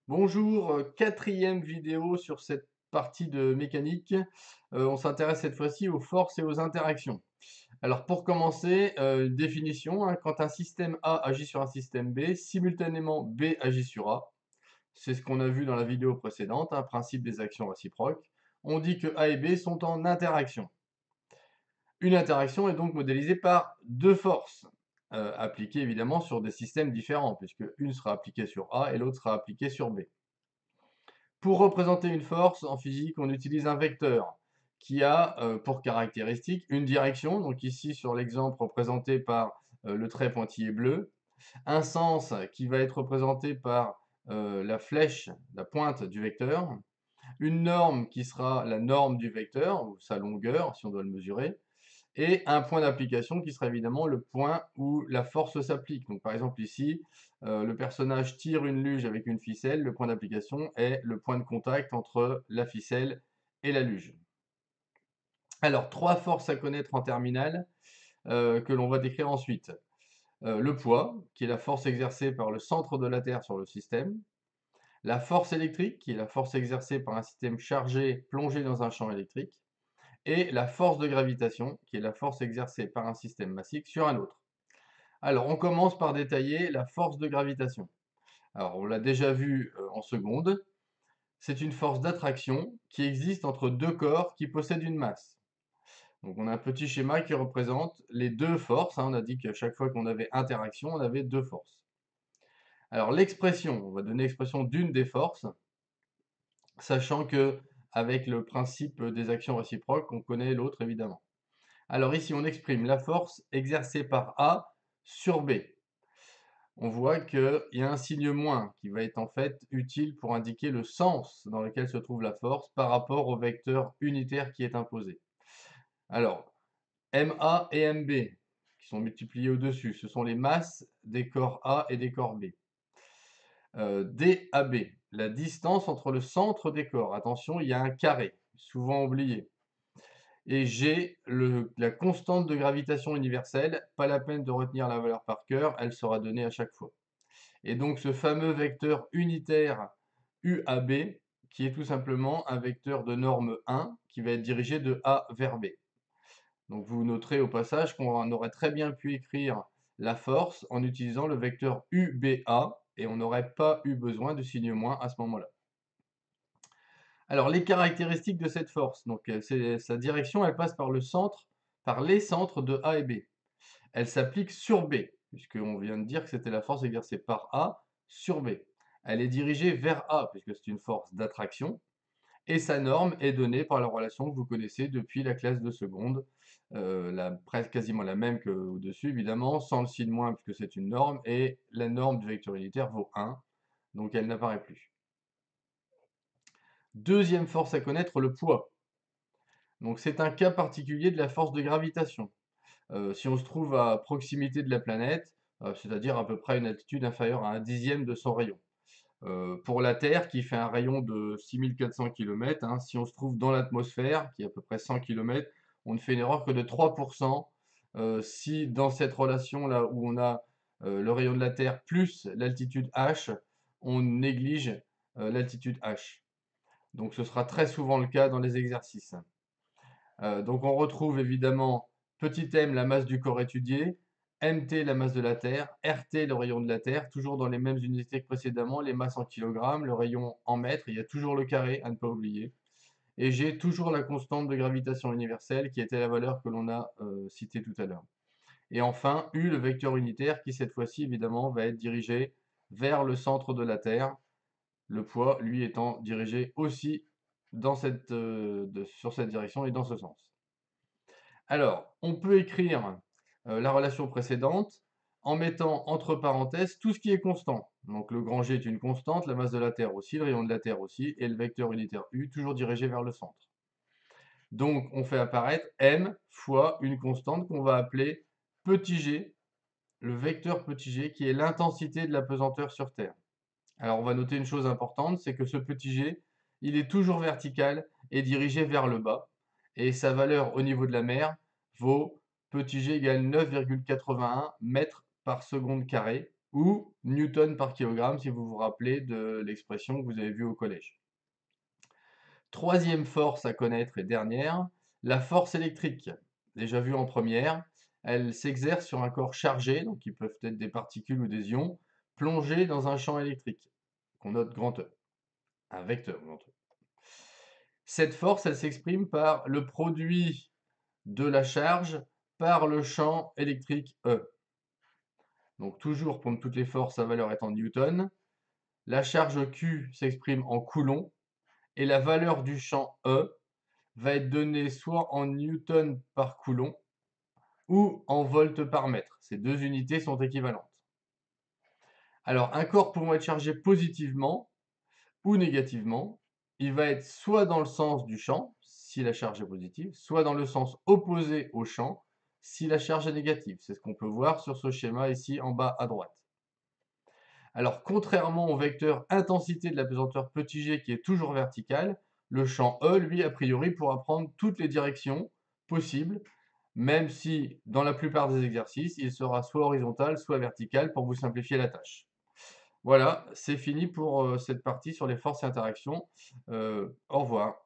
Bonjour, quatrième vidéo sur cette partie de mécanique. On s'intéresse cette fois-ci aux forces et aux interactions. Alors pour commencer, définition, hein, quand un système A agit sur un système B, simultanément B agit sur A. C'est ce qu'on a vu dans la vidéo précédente, hein, principe des actions réciproques. On dit que A et B sont en interaction. Une interaction est donc modélisée par deux forces, appliquées évidemment sur des systèmes différents, puisque une sera appliquée sur A et l'autre sera appliquée sur B. Pour représenter une force en physique, on utilise un vecteur qui a pour caractéristique une direction, donc ici sur l'exemple représenté par le trait pointillé bleu, un sens qui va être représenté par la flèche, la pointe du vecteur, une norme qui sera la norme du vecteur, ou sa longueur si on doit le mesurer, et un point d'application qui sera évidemment le point où la force s'applique. Donc par exemple ici, le personnage tire une luge avec une ficelle, le point d'application est le point de contact entre la ficelle et la luge. Alors, trois forces à connaître en terminale que l'on va décrire ensuite. Le poids, qui est la force exercée par le centre de la Terre sur le système. La force électrique, qui est la force exercée par un système chargé plongé dans un champ électrique. Et la force de gravitation, qui est la force exercée par un système massique sur un autre. Alors, on commence par détailler la force de gravitation. Alors, on l'a déjà vu en seconde. C'est une force d'attraction qui existe entre deux corps qui possèdent une masse. Donc, on a un petit schéma qui représente les deux forces, hein. On a dit qu'à chaque fois qu'on avait interaction, on avait deux forces. Alors, l'expression, on va donner l'expression d'une des forces, sachant que avec le principe des actions réciproques, on connaît l'autre évidemment. Alors ici, on exprime la force exercée par A sur B. On voit qu'il y a un signe moins qui va être en fait utile pour indiquer le sens dans lequel se trouve la force par rapport au vecteur unitaire qui est imposé. Alors, MA et MB, qui sont multipliés au-dessus, ce sont les masses des corps A et des corps B. DAB, la distance entre le centre des corps. Attention, il y a un carré, souvent oublié. Et G, la constante de gravitation universelle, pas la peine de retenir la valeur par cœur, elle sera donnée à chaque fois. Et donc ce fameux vecteur unitaire UAB, qui est tout simplement un vecteur de norme 1, qui va être dirigé de A vers B. Donc vous noterez au passage qu'on aurait très bien pu écrire la force en utilisant le vecteur UBA, et on n'aurait pas eu besoin du signe moins à ce moment-là. Alors, les caractéristiques de cette force, donc sa direction, elle passe par le centre, par les centres de A et B. Elle s'applique sur B, puisqu'on vient de dire que c'était la force exercée par A sur B. Elle est dirigée vers A, puisque c'est une force d'attraction, et sa norme est donnée par la relation que vous connaissez depuis la classe de seconde, presque quasiment la même que au-dessus, évidemment, sans le signe moins, puisque c'est une norme, et la norme du vecteur unitaire vaut 1, donc elle n'apparaît plus. Deuxième force à connaître, le poids. Donc c'est un cas particulier de la force de gravitation. Si on se trouve à proximité de la planète, c'est-à-dire à peu près une altitude inférieure à un dixième de son rayon. Pour la Terre, qui fait un rayon de 6400 km, hein, si on se trouve dans l'atmosphère, qui est à peu près 100 km, on ne fait une erreur que de 3%. Si dans cette relation-là où on a le rayon de la Terre plus l'altitude h, on néglige l'altitude h. Donc ce sera très souvent le cas dans les exercices. Donc on retrouve évidemment petit m, la masse du corps étudié, mt, la masse de la Terre, rt, le rayon de la Terre, toujours dans les mêmes unités que précédemment, les masses en kilogrammes, le rayon en mètres, il y a toujours le carré à ne pas oublier. Et j'ai toujours la constante de gravitation universelle qui était la valeur que l'on a citée tout à l'heure. Et enfin, U, le vecteur unitaire, qui cette fois-ci évidemment va être dirigé vers le centre de la Terre, le poids, lui, étant dirigé aussi sur cette direction et dans ce sens. Alors, on peut écrire la relation précédente en mettant entre parenthèses tout ce qui est constant. Donc le grand G est une constante, la masse de la Terre aussi, le rayon de la Terre aussi, et le vecteur unitaire U toujours dirigé vers le centre. Donc on fait apparaître m fois une constante qu'on va appeler petit g, le vecteur petit g, qui est l'intensité de la pesanteur sur Terre. Alors on va noter une chose importante, c'est que ce petit g, il est toujours vertical et dirigé vers le bas, et sa valeur au niveau de la mer vaut petit g égale 9,81 mètres par seconde carré, ou newton par kilogramme si vous vous rappelez de l'expression que vous avez vue au collège. Troisième force à connaître et dernière, la force électrique. Déjà vue en première, elle s'exerce sur un corps chargé, donc qui peuvent être des particules ou des ions, plongés dans un champ électrique, qu'on note grand E, un vecteur grand E. Cette force, elle s'exprime par le produit de la charge par le champ électrique E. Donc toujours pour toutes les forces, sa valeur est en newton. La charge Q s'exprime en coulomb et la valeur du champ E va être donnée soit en newton par coulomb ou en volts par mètre. Ces deux unités sont équivalentes. Alors un corps pouvant être chargé positivement ou négativement, il va être soit dans le sens du champ, si la charge est positive, soit dans le sens opposé au champ, si la charge est négative. C'est ce qu'on peut voir sur ce schéma ici en bas à droite. Alors, contrairement au vecteur intensité de la pesanteur petit g qui est toujours vertical, le champ E, lui, a priori, pourra prendre toutes les directions possibles, même si, dans la plupart des exercices, il sera soit horizontal, soit vertical pour vous simplifier la tâche. Voilà, c'est fini pour cette partie sur les forces et interactions. Au revoir.